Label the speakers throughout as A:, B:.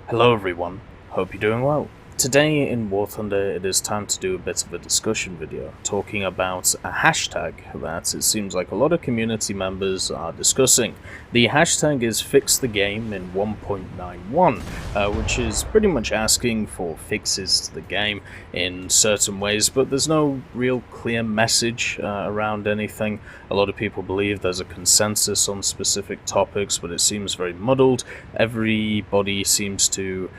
A: Hello everyone, hope you're doing well. Today in War Thunder it is time to do a bit of a discussion video talking about a hashtag that it seems like a lot of community members are discussing. The hashtag is Fix the Game in 1.91, which is pretty much asking for fixes to the game in certain ways, but there's no real clear message around anything. A lot of people believe there's a consensus on specific topics, but it seems very muddled. Everybody seems to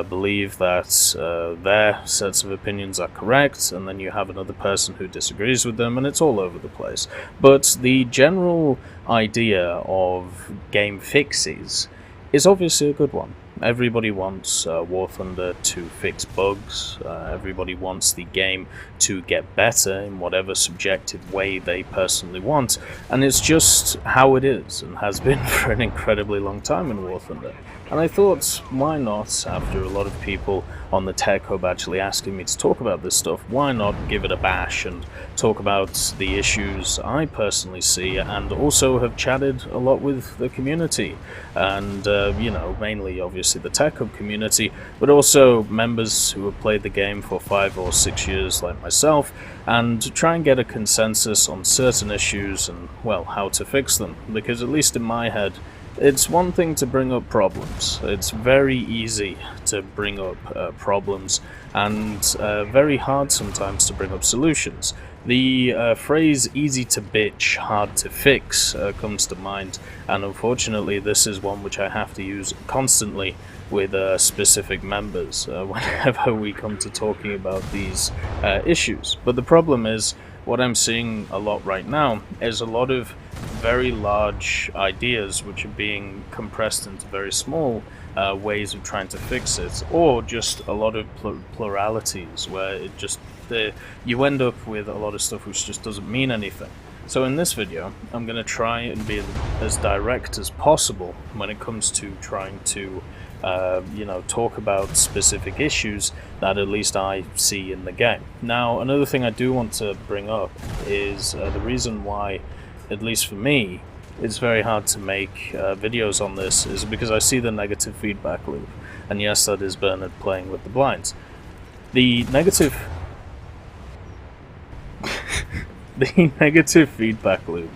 A: believe that their sets of opinions are correct, and then you have another person who disagrees with them, and it's all over the place. But the general idea of game fixes is obviously a good one. Everybody wants War Thunder to fix bugs, everybody wants the game to get better in whatever subjective way they personally want, and it's just how it is, and has been for an incredibly long time in War Thunder. And I thought, why not, after a lot of people on the Tech Hub actually asking me to talk about this stuff, why not give it a bash and talk about the issues I personally see, and also have chatted a lot with the community, and mainly obviously the Tech Hub community, but also members who have played the game for 5 or 6 years like myself, and try and get a consensus on certain issues and, well, how to fix them, because at least in my head, it's one thing to bring up problems. It's very easy to bring up problems, and very hard sometimes to bring up solutions. The phrase easy to bitch, hard to fix comes to mind, and unfortunately this is one which I have to use constantly with specific members whenever we come to talking about these issues. But the problem is, what I'm seeing a lot right now is a lot of very large ideas which are being compressed into very small ways of trying to fix it, or just a lot of pluralities where it just you end up with a lot of stuff which just doesn't mean anything. So in this video, I'm going to try and be as direct as possible when it comes to trying to talk about specific issues that at least I see in the game. Now, another thing I do want to bring up is the reason why, at least for me, it's very hard to make videos on this is because I see the negative feedback loop. And yes, that is Bernard playing with the blinds. The negative the negative feedback loop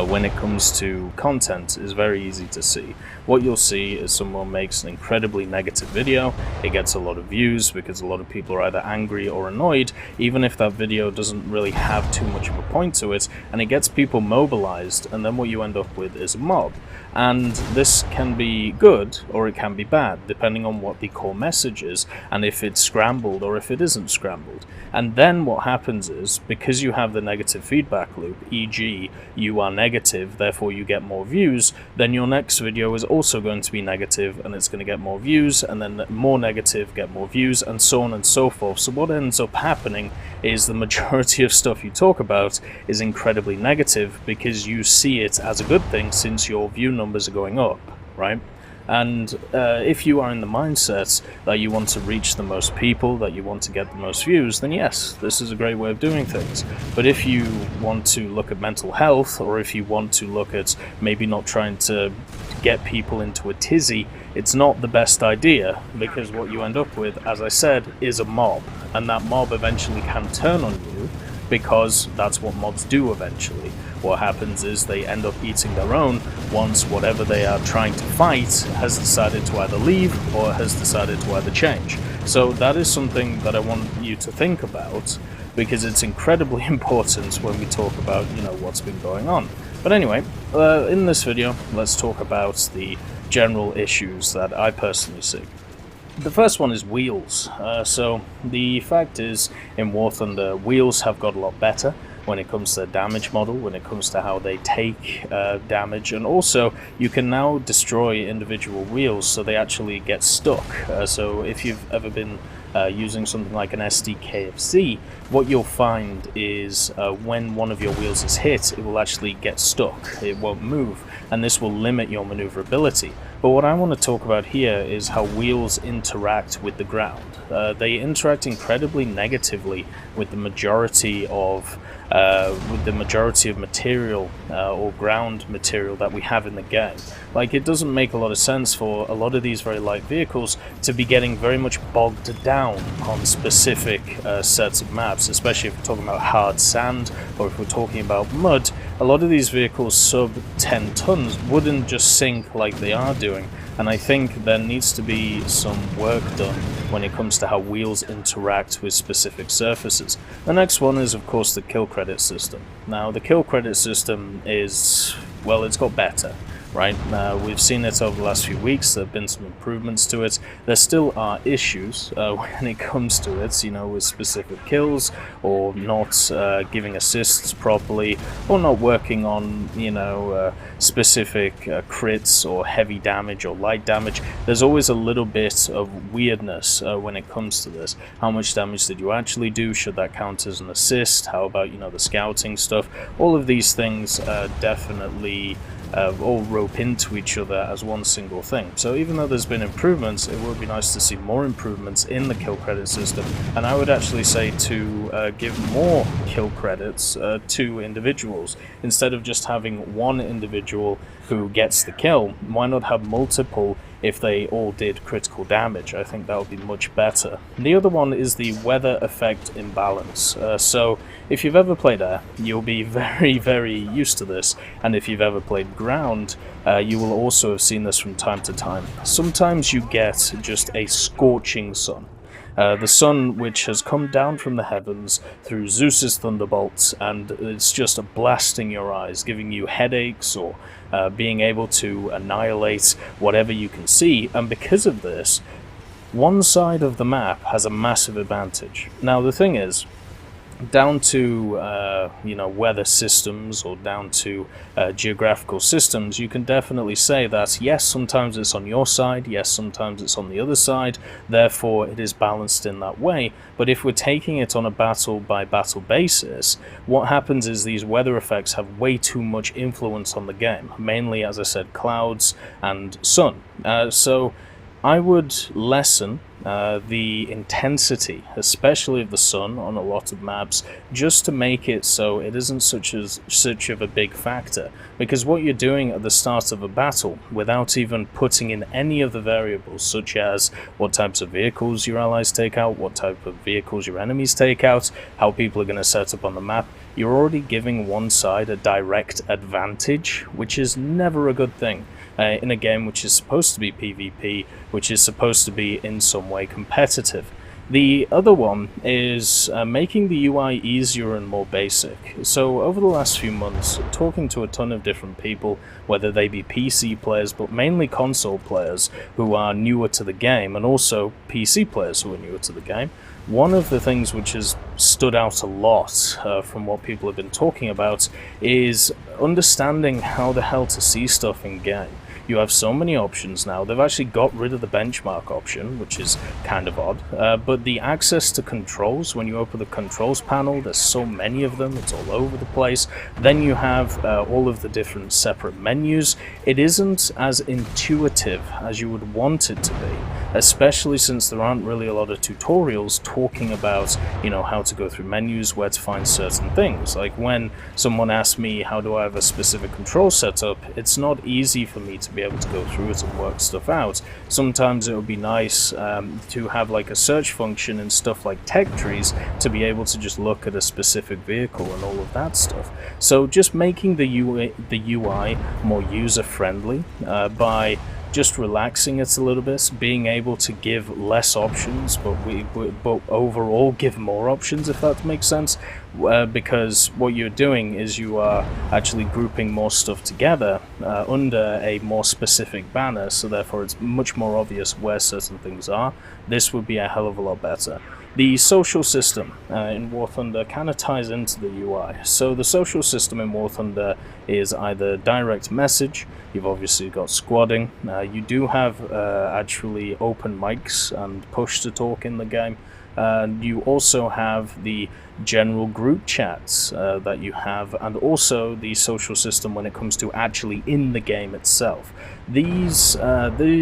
A: when it comes to content is very easy to see. What you'll see is someone makes an incredibly negative video, it gets a lot of views because a lot of people are either angry or annoyed, even if that video doesn't really have too much of a point to it, and it gets people mobilized, and then what you end up with is a mob. And this can be good or it can be bad, depending on what the core message is, and if it's scrambled or if it isn't scrambled. And then what happens is, because you have the negative feedback loop, e.g. you are negative, therefore you get more views, then your next video is also going to be negative and it's going to get more views, and then more negative get more views, and so on and so forth. So what ends up happening is the majority of stuff you talk about is incredibly negative because you see it as a good thing since your view numbers are going up, right? And if you are in the mindset that you want to reach the most people, that you want to get the most views, then yes, this is a great way of doing things. But if you want to look at mental health, or if you want to look at maybe not trying to get people into a tizzy, it's not the best idea, because what you end up with, as I said, is a mob. And that mob eventually can turn on you, because that's what mobs do eventually. What happens is they end up eating their own once whatever they are trying to fight has decided to either leave or has decided to either change. So that is something that I want you to think about, because it's incredibly important when we talk about, what's been going on. But anyway, in this video, let's talk about the general issues that I personally see. The first one is wheels. So the fact is, in War Thunder, wheels have got a lot better when it comes to the damage model, when it comes to how they take damage, and also you can now destroy individual wheels so they actually get stuck. So if you've ever been using something like an SDKFZ, what you'll find is when one of your wheels is hit, it will actually get stuck, it won't move, and this will limit your maneuverability. But what I want to talk about here is how wheels interact with the ground. They interact incredibly negatively with the majority of material or ground material that we have in the game. Like, it doesn't make a lot of sense for a lot of these very light vehicles to be getting very much bogged down on specific sets of maps, especially if we're talking about hard sand or if we're talking about mud. A lot of these vehicles sub 10 tons wouldn't just sink like they are doing, and I think there needs to be some work done when it comes to how wheels interact with specific surfaces. The next one is, of course, the kill credit system. Now, the kill credit system is, well, it's got better. Right, we've seen it over the last few weeks. There have been some improvements to it. There still are issues when it comes to it, you know, with specific kills or not giving assists properly, or not working on, you know, specific crits or heavy damage or light damage. There's always a little bit of weirdness when it comes to this. How much damage did you actually do? Should that count as an assist? How about, you know, the scouting stuff? All of these things definitely all rope into each other as one single thing. So even though there's been improvements, it would be nice to see more improvements in the kill credit system, and I would actually say to give more kill credits to individuals. Instead of just having one individual who gets the kill, why not have multiple if they all did critical damage? I think that would be much better. The other one is the weather effect imbalance. So if you've ever played air, you'll be very, very used to this, and if you've ever played ground, you will also have seen this from time to time. Sometimes you get just a scorching sun. The sun which has come down from the heavens through Zeus's thunderbolts, and it's just blasting your eyes, giving you headaches or being able to annihilate whatever you can see. And because of this, one side of the map has a massive advantage. Now the thing is, down to you know, weather systems or down to geographical systems, you can definitely say that yes, sometimes it's on your side, yes, sometimes it's on the other side, therefore it is balanced in that way. But if we're taking it on a battle by battle basis, what happens is these weather effects have way too much influence on the game, mainly, as I said, clouds and sun. So I would lessen the intensity, especially of the sun on a lot of maps, just to make it so it isn't such of a big factor. Because what you're doing at the start of a battle, without even putting in any of the variables, such as what types of vehicles your allies take out, what type of vehicles your enemies take out, how people are going to set up on the map, you're already giving one side a direct advantage, which is never a good thing. In a game which is supposed to be PvP, which is supposed to be in some way competitive. The other one is making the UI easier and more basic. So over the last few months, talking to a ton of different people, whether they be PC players, but mainly console players who are newer to the game, and also PC players who are newer to the game, one of the things which has stood out a lot from what people have been talking about is understanding how the hell to see stuff in game. You have so many options now. They've actually got rid of the benchmark option, which is kind of odd. But the access to controls, when you open the controls panel, there's so many of them, it's all over the place. Then you have all of the different separate menus. It isn't as intuitive as you would want it to be, especially since there aren't really a lot of tutorials talking about, you know, how to go through menus, where to find certain things. Like when someone asks me how do I have a specific control setup, it's not easy for me to be able to go through it and work stuff out. Sometimes it would be nice to have like a search function and stuff like tech trees to be able to just look at a specific vehicle and all of that stuff. So just making the UI more user-friendly by just relaxing it a little bit, being able to give less options, but overall give more options, if that makes sense. Because what you're doing is you are actually grouping more stuff together under a more specific banner, so therefore it's much more obvious where certain things are. This would be a hell of a lot better. The social system in War Thunder kind of ties into the UI. So the social system in War Thunder is either direct message, you've obviously got squadding, you do have actually open mics and push to talk in the game. You also have the general group chats that you have, and also the social system when it comes to actually in the game itself. These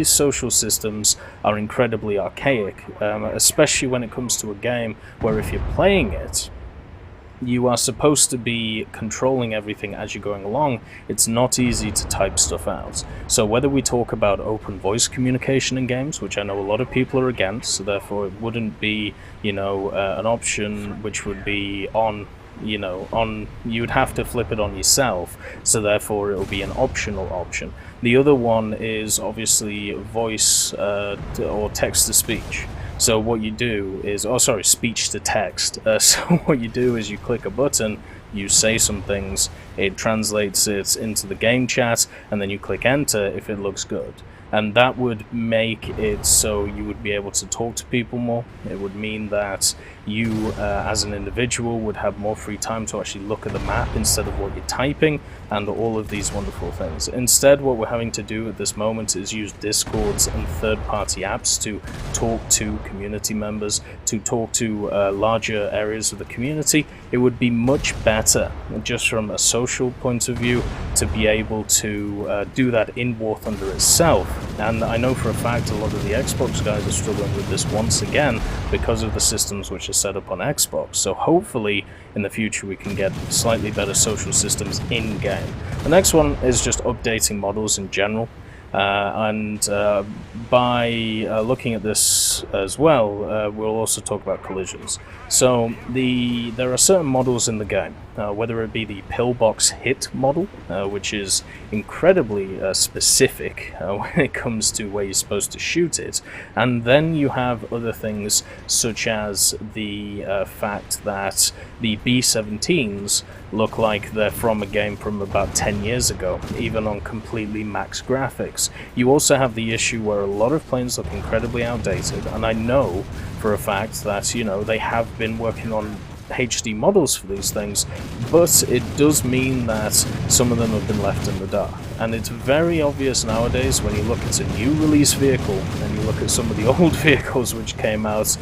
A: social systems are incredibly archaic, especially when it comes to a game where if you're playing it, you are supposed to be controlling everything as you're going along. It's not easy to type stuff out. So whether we talk about open voice communication in games, which I know a lot of people are against, so therefore it wouldn't be, an option which would be on, you'd have to flip it on yourself, so therefore it will be an optional option. The other one is obviously voice or text-to-speech. So what you do is, speech to text. So what you do is you click a button, you say some things, it translates it into the game chat, and then you click enter if it looks good. And that would make it so you would be able to talk to people more. It would mean that you, as an individual, would have more free time to actually look at the map instead of what you're typing, and all of these wonderful things. Instead, what we're having to do at this moment is use Discords and third-party apps to talk to community members, to talk to larger areas of the community. It would be much better, just from a social point of view, to be able to do that in War Thunder itself. And I know for a fact a lot of the Xbox guys are struggling with this once again because of the systems which are set up on Xbox. So hopefully in the future we can get slightly better social systems in-game. The next one is just updating models in general. By looking at this as well, we'll also talk about collisions. So there are certain models in the game, whether it be the pillbox hit model, which is incredibly specific when it comes to where you're supposed to shoot it, and then you have other things such as the fact that the B-17s look like they're from a game from about 10 years ago, even on completely max graphics. You also have the issue where a lot of planes look incredibly outdated, and I know for a fact that, they have been working on HD models for these things, but it does mean that some of them have been left in the dark. And it's very obvious nowadays when you look at a new release vehicle and you look at some of the old vehicles which came out,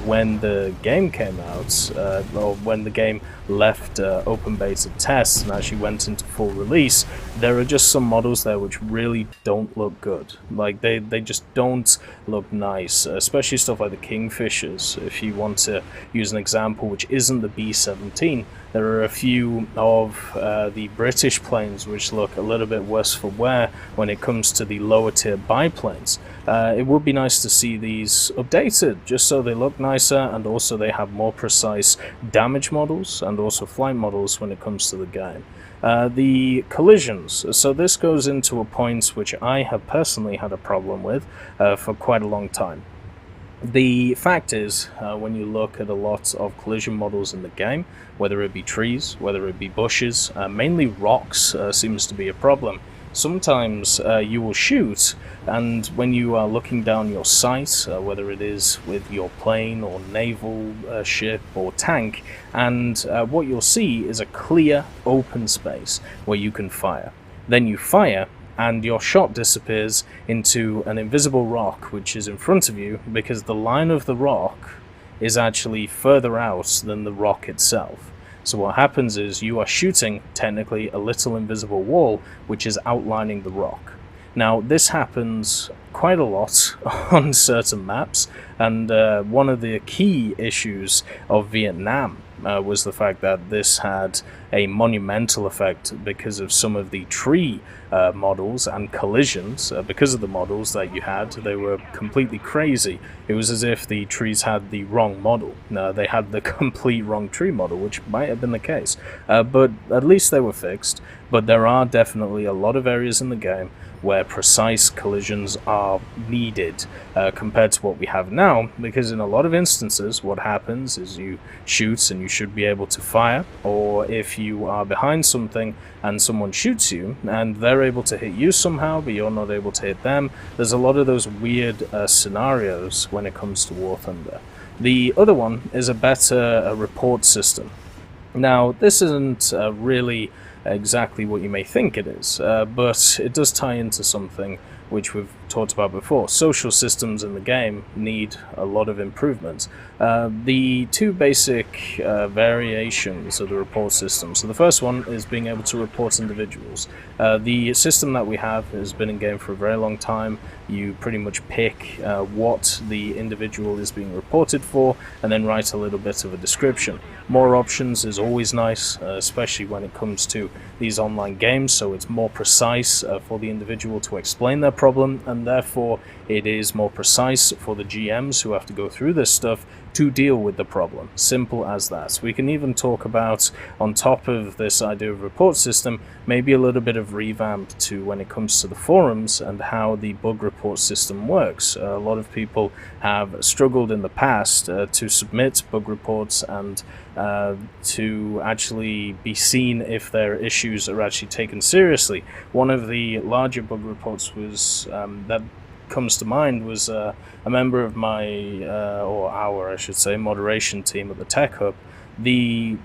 A: when the game came out, or when the game left open beta tests and actually went into full release, there are just some models there which really don't look good. Like, they just don't look nice, especially stuff like the Kingfishers. If you want to use an example which isn't the B-17, there are a few of the British planes which look a little bit worse for wear when it comes to the lower tier biplanes. It would be nice to see these updated, just so they look nicer, and also they have more precise damage models and also flight models when it comes to the game. The collisions. So this goes into a point which I have personally had a problem with for quite a long time. The fact is, when you look at a lot of collision models in the game, whether it be trees, whether it be bushes, mainly rocks seems to be a problem. Sometimes you will shoot, and when you are looking down your sight, whether it is with your plane or naval ship or tank, and what you'll see is a clear open space where you can fire. Then you fire, and your shot disappears into an invisible rock which is in front of you, because the line of the rock is actually further out than the rock itself. So what happens is you are shooting technically a little invisible wall which is outlining the rock. Now this happens quite a lot on certain maps, and one of the key issues of Vietnam was the fact that this had a monumental effect because of some of the tree models and collisions. Because of the models that you had, they were completely crazy. It was as if the trees had the wrong model. They had the complete wrong tree model, which might have been the case. But at least they were fixed. But there are definitely a lot of areas in the game where precise collisions are needed compared to what we have now, because in a lot of instances what happens is you shoot and you should be able to fire, or if you are behind something and someone shoots you and they're able to hit you somehow but you're not able to hit them, there's a lot of those weird scenarios when it comes to War Thunder. The other one is a better report system. Now this isn't really exactly what you may think it is, but it does tie into something which we've talked about before, social systems in the game need a lot of improvement. The two basic variations of the report system. So the first one is being able to report individuals. The system that we have has been in game for a very long time. You pretty much pick what the individual is being reported for, and then write a little bit of a description. More options is always nice, especially when it comes to these online games, so it's more precise for the individual to explain their problem, and therefore it is more precise for the GMs who have to go through this stuff to deal with the problem. Simple as that. We can even talk about, on top of this idea of report system, maybe a little bit of revamp to when it comes to the forums and how the bug report system works. A lot of people have struggled in the past to submit bug reports and to actually be seen if their issues are actually taken seriously. One of the larger bug reports was that comes to mind was a member of my, or our, I should say, moderation team at the Tech Hub. The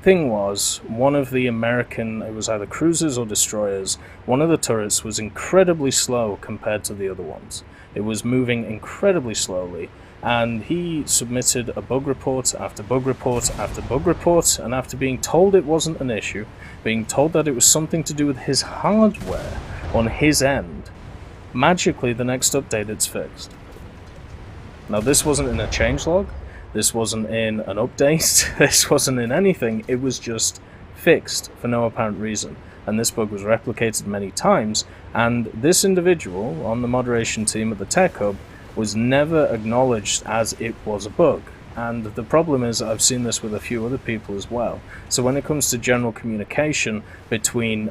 A: thing was, one of the American, it was either cruisers or destroyers, one of the turrets was incredibly slow compared to the other ones. It was moving incredibly slowly, and he submitted a bug report after bug report after bug report, and after being told it wasn't an issue, being told that it was something to do with his hardware on his end, magically the next update it's fixed. Now this wasn't in a changelog, this wasn't in an update, this wasn't in anything, it was just fixed for no apparent reason. And this bug was replicated many times, and this individual on the moderation team at the Tech Hub was never acknowledged as it was a bug. And the problem is, I've seen this with a few other people as well. So when it comes to general communication between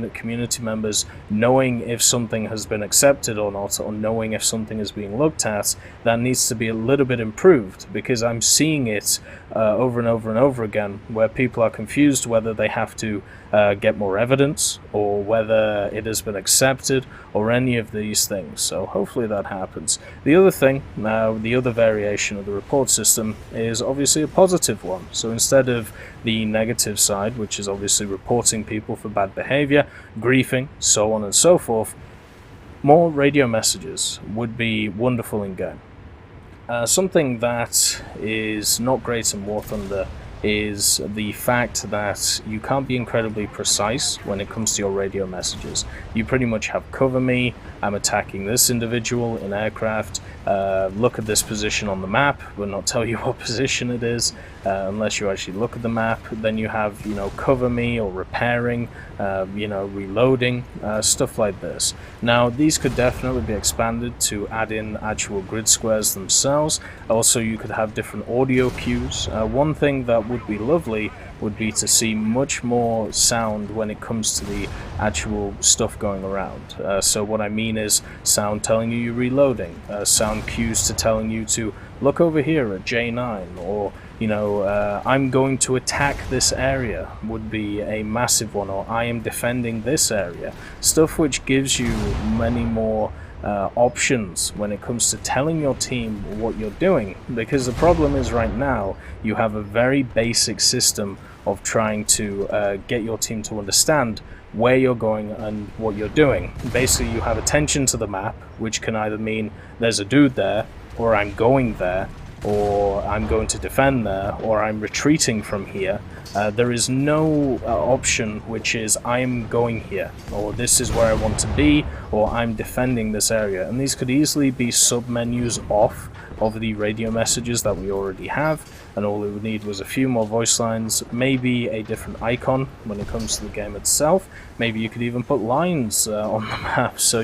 A: community members, knowing if something has been accepted or not, or knowing if something is being looked at, that needs to be a little bit improved, because I'm seeing it over and over and over again, where people are confused whether they have to get more evidence, or whether it has been accepted, or any of these things. So hopefully that happens. The other thing, now the other variation of the report system, is obviously a positive one. So instead of the negative side, which is obviously reporting people for bad behavior, griefing, so on and so forth, more radio messages would be wonderful in game. Something that is not great in War Thunder is the fact that you can't be incredibly precise when it comes to your radio messages. You pretty much have cover me, I'm attacking this individual in aircraft, look at this position on the map, but not tell you what position it is unless you actually look at the map. Then you have, cover me, or repairing, reloading, stuff like this. Now these could definitely be expanded to add in actual grid squares themselves. Also, you could have different audio cues. One thing that would be lovely would be to see much more sound when it comes to the actual stuff going around. So what I mean is sound telling you're reloading, sound cues to telling you to look over here at J9, or I'm going to attack this area would be a massive one, or I am defending this area. Stuff which gives you many more options when it comes to telling your team what you're doing, because the problem is right now you have a very basic system of trying to get your team to understand where you're going and what you're doing. Basically, you have attention to the map, which can either mean there's a dude there, or I'm going there, or I'm going to defend there, or I'm retreating from here. There is no option which is I'm going here, or this is where I want to be, or I'm defending this area. And these could easily be sub-menus off of the radio messages that we already have, and all it would need was a few more voice lines, maybe a different icon when it comes to the game itself. Maybe you could even put lines on the map, so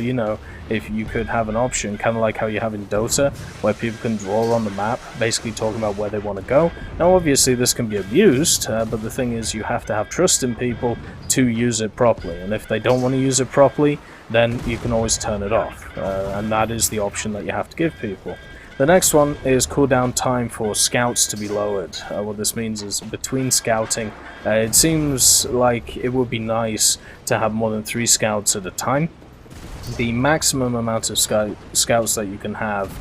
A: if you could have an option, kind of like how you have in Dota, where people can draw on the map, basically talking about where they want to go. Now obviously this can be abused, but the thing is you have to have trust in people to use it properly, and if they don't want to use it properly, then you can always turn it off, and that is the option that you have to give people. The next one is cooldown time for scouts to be lowered. What this means is between scouting, it seems like it would be nice to have more than 3 scouts at a time. The maximum amount of scouts that you can have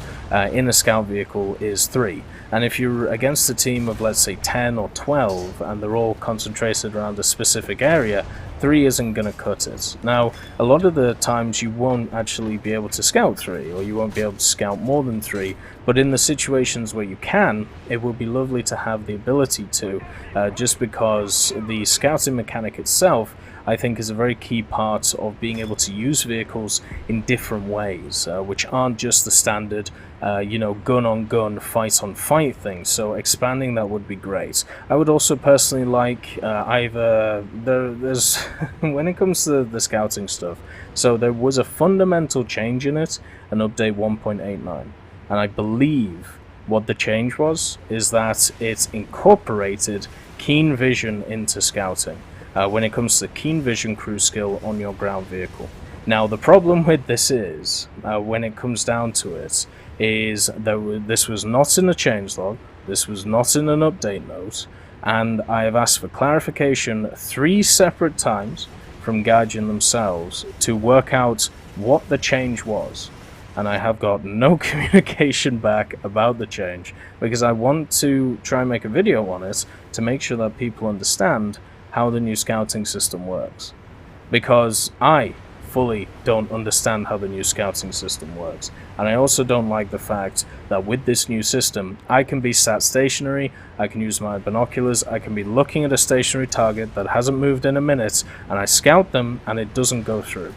A: in a scout vehicle is 3. And if you're against a team of, let's say, 10 or 12, and they're all concentrated around a specific area, 3 isn't going to cut it. Now, a lot of the times you won't actually be able to scout 3, or you won't be able to scout more than 3, but in the situations where you can, it would be lovely to have the ability to, just because the scouting mechanic itself, I think, is a very key part of being able to use vehicles in different ways, which aren't just the standard, gun-on-gun, fight-on-fight thing. So expanding that would be great. I would also personally like there's when it comes to the scouting stuff, so there was a fundamental change in it, an update 1.89, and I believe what the change was is that it incorporated keen vision into scouting. When it comes to keen vision crew skill on your ground vehicle. Now, the problem with this is, when it comes down to it, is that this was not in a changelog, this was not in an update note, and I have asked for clarification 3 separate times from Gaijin themselves to work out what the change was. And I have got no communication back about the change, because I want to try and make a video on it to make sure that people understand how the new scouting system works, because I fully don't understand how the new scouting system works, and I also don't like the fact that with this new system I can be sat stationary, I can use my binoculars, I can be looking at a stationary target that hasn't moved in a minute, and I scout them and it doesn't go through.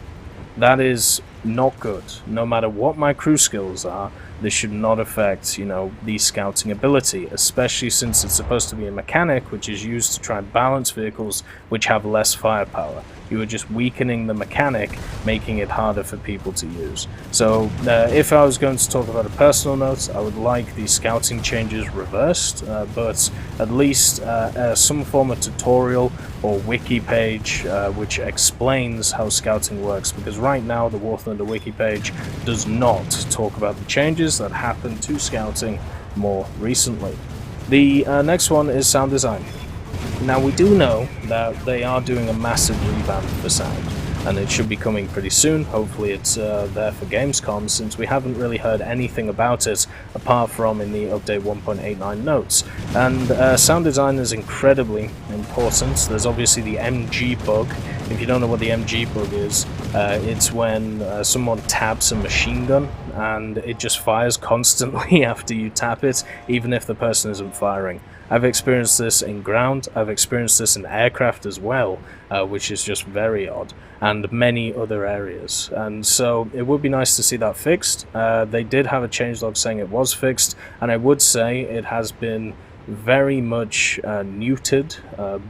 A: That is not good. No matter what my crew skills are, this should not affect, the scouting ability, especially since it's supposed to be a mechanic which is used to try and balance vehicles which have less firepower. You are just weakening the mechanic, making it harder for people to use. So if I was going to talk about a personal note, I would like the scouting changes reversed, but at least some form of tutorial or wiki page which explains how scouting works, because right now the War Thunder wiki page does not talk about the changes that happened to scouting more recently. The next one is sound design. Now, we do know that they are doing a massive revamp for sound, and it should be coming pretty soon. Hopefully it's there for Gamescom, since we haven't really heard anything about it apart from in the update 1.89 notes. And sound design is incredibly important. There's obviously the MG bug. If you don't know what the MG bug is, it's when someone taps a machine gun and it just fires constantly after you tap it, even if the person isn't firing. I've experienced this in ground, I've experienced this in aircraft as well, which is just very odd, and many other areas. And so it would be nice to see that fixed. They did have a changelog saying it was fixed, and I would say it has been very much neutered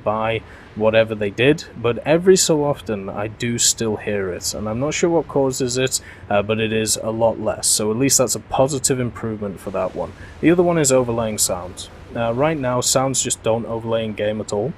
A: by whatever they did, but every so often I do still hear it, and I'm not sure what causes it, but it is a lot less, so at least that's a positive improvement for that one. The other one is overlaying sounds. Right now, sounds just don't overlay in game at all.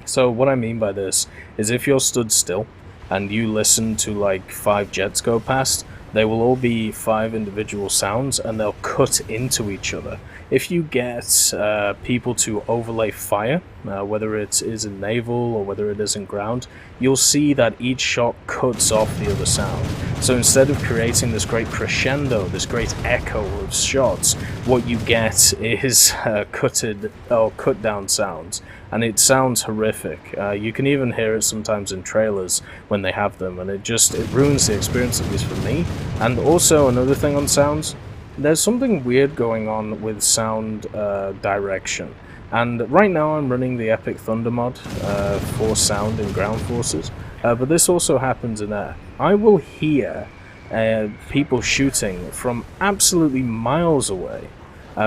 A: So what I mean by this is, if you're stood still and you listen to like 5 jets go past, they will all be 5 individual sounds and they'll cut into each other. If you get people to overlay fire, whether it is in naval or whether it is in ground, you'll see that each shot cuts off the other sound. So instead of creating this great crescendo, this great echo of shots, what you get is cut down sounds, and it sounds horrific. You can even hear it sometimes in trailers when they have them, and it ruins the experience, at least for me. And also another thing on sounds, there's something weird going on with sound direction. And right now I'm running the Epic Thunder mod for sound in ground forces, but this also happens in air. I will hear people shooting from absolutely miles away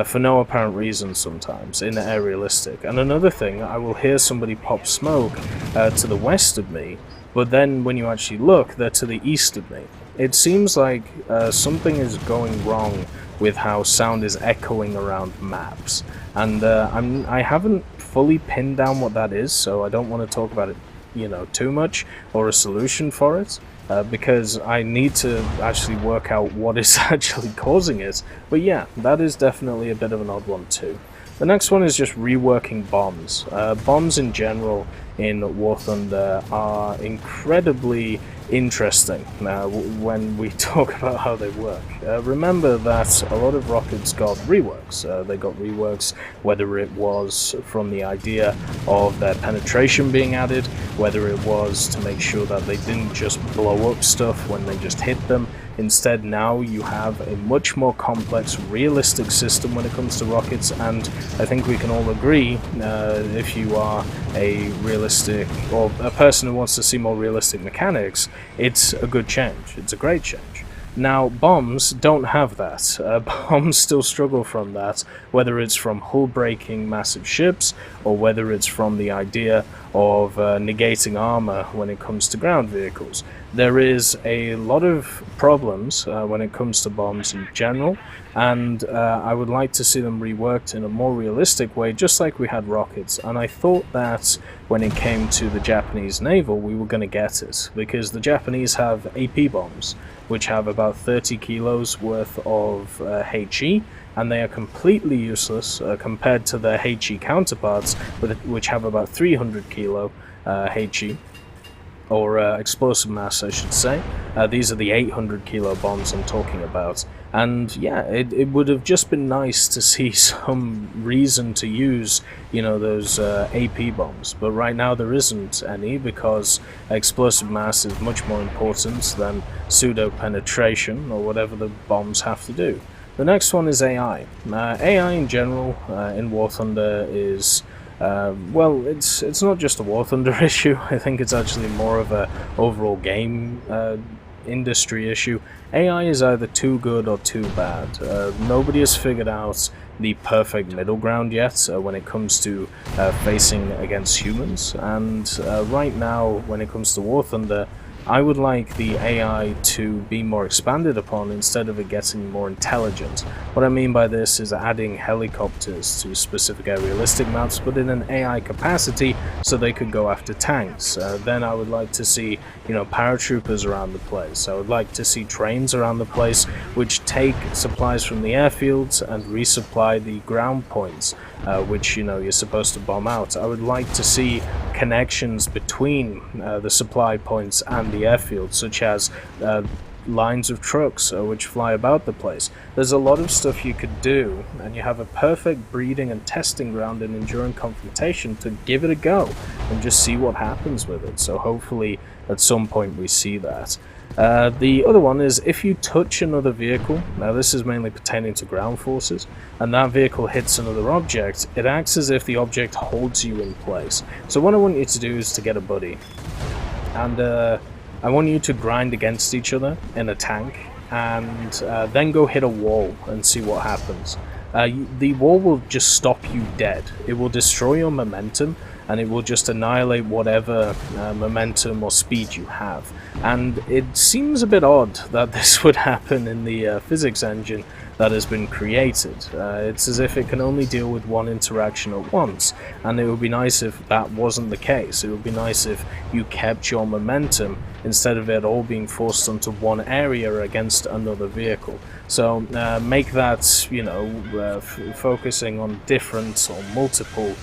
A: for no apparent reason sometimes in the air realistic. And another thing, I will hear somebody pop smoke to the west of me, but then when you actually look, they're to the east of me. It seems like something is going wrong with how sound is echoing around maps, and I haven't fully pinned down what that is, so I don't want to talk about it too much, or a solution for it, because I need to actually work out what is actually causing it. But yeah, that is definitely a bit of an odd one too. The next one is just reworking bombs. Bombs in general in War Thunder are incredibly interesting when we talk about how they work. Remember that a lot of rockets got reworks. They got reworks whether it was from the idea of their penetration being added, whether it was to make sure that they didn't just blow up stuff when they just hit them. Instead, now you have a much more complex, realistic system when it comes to rockets, and I think we can all agree, if you are a realistic, or a person who wants to see more realistic mechanics, it's a good change. It's a great change. Now, bombs don't have that. Bombs still struggle from that, whether it's from hull-breaking massive ships, or whether it's from the idea of negating armor when it comes to ground vehicles. There is a lot of problems when it comes to bombs in general, and I would like to see them reworked in a more realistic way, just like we had rockets. And I thought that when it came to the Japanese naval, we were going to get it, because the Japanese have AP bombs, which have about 30 kilos worth of HE, and they are completely useless compared to their HE counterparts, which have about 300 kilo HE, or explosive mass, I should say. These are the 800 kilo bombs I'm talking about. And yeah, it would have just been nice to see some reason to use, those AP bombs. But right now there isn't any, because explosive mass is much more important than pseudo-penetration, or whatever the bombs have to do. The next one is AI. AI in general in War Thunder is... well, it's not just a War Thunder issue. I think it's actually more of a overall game industry issue. AI is either too good or too bad. Nobody has figured out the perfect middle ground yet when it comes to facing against humans, and right now when it comes to War Thunder, I would like the AI to be more expanded upon instead of it getting more intelligent. What I mean by this is adding helicopters to specific aerialistic maps, but in an AI capacity, so they could go after tanks. Then I would like to see, paratroopers around the place. I would like to see trains around the place which take supplies from the airfields and resupply the ground points, which you're supposed to bomb out. I would like to see connections between the supply points and the airfield, such as lines of trucks which fly about the place. There's a lot of stuff you could do, and you have a perfect breeding and testing ground in enduring confrontation to give it a go and just see what happens with it. So hopefully at some point we see that. The other one is if you touch another vehicle, now this is mainly pertaining to ground forces, and that vehicle hits another object, it acts as if the object holds you in place. So what I want you to do is to get a buddy, and I want you to grind against each other in a tank, and then go hit a wall and see what happens. The wall will just stop you dead. It will destroy your momentum, and it will just annihilate whatever momentum or speed you have. And it seems a bit odd that this would happen in the physics engine that has been created. It's as if it can only deal with one interaction at once, and it would be nice if that wasn't the case. It would be nice if you kept your momentum instead of it all being forced onto one area against another vehicle. So make that, focusing on different or multiple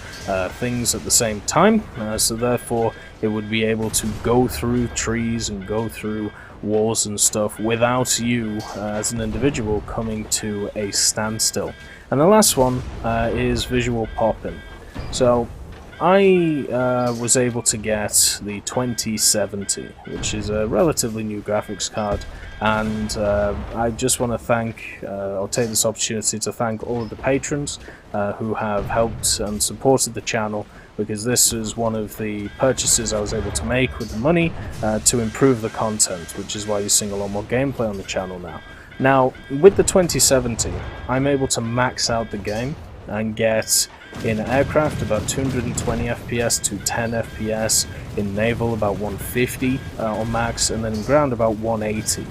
A: things at the same time, so therefore it would be able to go through trees and go through walls and stuff without you as an individual coming to a standstill. And the last one is visual popping. So I was able to get the 2070, which is a relatively new graphics card, and I just want to I'll take this opportunity to thank all of the patrons who have helped and supported the channel, because this is one of the purchases I was able to make with the money to improve the content, which is why you're seeing a lot more gameplay on the channel now. Now, with the 2070, I'm able to max out the game and get in aircraft about 220 FPS to 10 FPS, in naval about 150 on max, and then in ground about 180.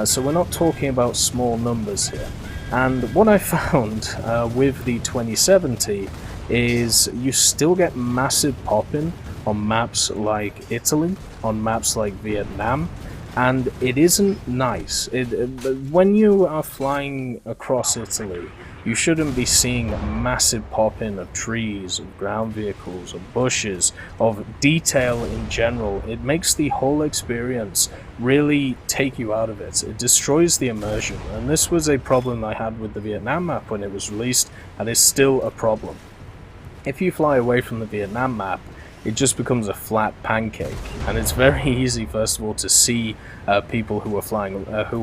A: So we're not talking about small numbers here. And what I found with the 2070 is you still get massive popping on maps like Italy, on maps like Vietnam, and it isn't nice. When you are flying across Italy, you shouldn't be seeing a massive pop-in of trees, of ground vehicles, of bushes, of detail in general. It makes the whole experience really take you out of it. It destroys the immersion, and this was a problem I had with the Vietnam map when it was released, and is still a problem. If you fly away from the Vietnam map, it just becomes a flat pancake, and it's very easy, first of all, to see people who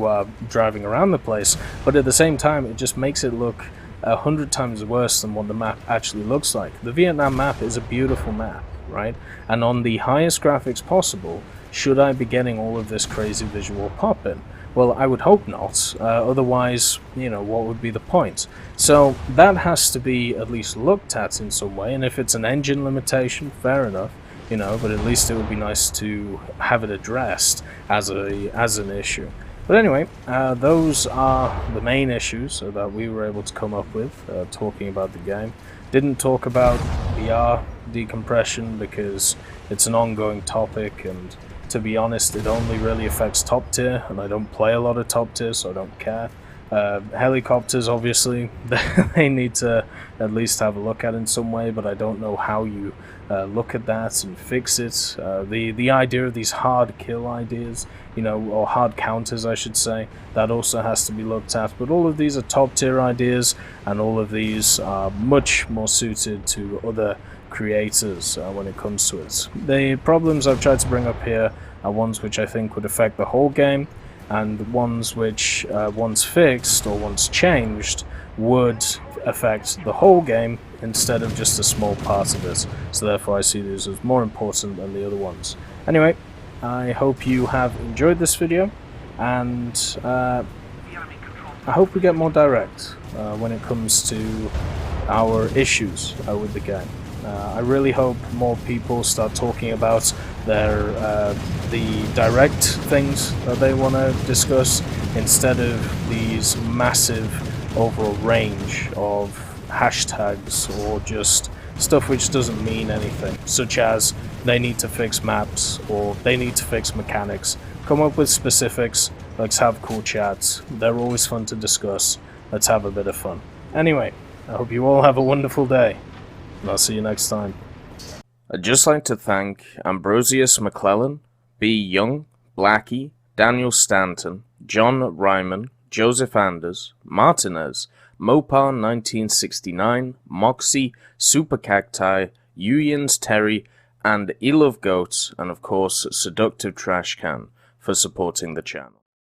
A: are driving around the place, but at the same time it just makes it look 100 times worse than what the map actually looks like. The Vietnam map is a beautiful map, right? And on the highest graphics possible, should I be getting all of this crazy visual pop-in? Well, I would hope not, otherwise, you know, what would be the point? So that has to be at least looked at in some way, and if it's an engine limitation, fair enough, you know, but at least it would be nice to have it addressed as an issue. But anyway, those are the main issues that we were able to come up with talking about the game. Didn't talk about VR decompression because it's an ongoing topic, and to be honest, it only really affects top tier, and I don't play a lot of top tier, so I don't care. Helicopters, obviously, they need to at least have a look at in some way, but I don't know how you look at that and fix it. The idea of these hard kill ideas, you know, or hard counters, I should say, that also has to be looked at. But all of these are top tier ideas, and all of these are much more suited to other creators when it comes to it. The problems I've tried to bring up here are ones which I think would affect the whole game, and ones which, once fixed or once changed, would affect the whole game instead of just a small part of it. So therefore I see these as more important than the other ones. Anyway, I hope you have enjoyed this video, and I hope we get more direct when it comes to our issues with the game. I really hope more people start talking about their the direct things that they want to discuss, instead of these massive overall range of hashtags or just stuff which doesn't mean anything, such as they need to fix maps or they need to fix mechanics. Come up with specifics. Let's have cool chats. They're always fun to discuss. Let's have a bit of fun. Anyway, I hope you all have a wonderful day, and I'll see you next time. I'd just like to thank Ambrosius McClellan, B. Young, Blackie, Daniel Stanton, John Ryman, Joseph Anders, Martinez, Mopar 1969, Moxie, Super Cacti, Uyans Terry, and Elove Goats, and of course Seductive Trash Can for supporting the channel.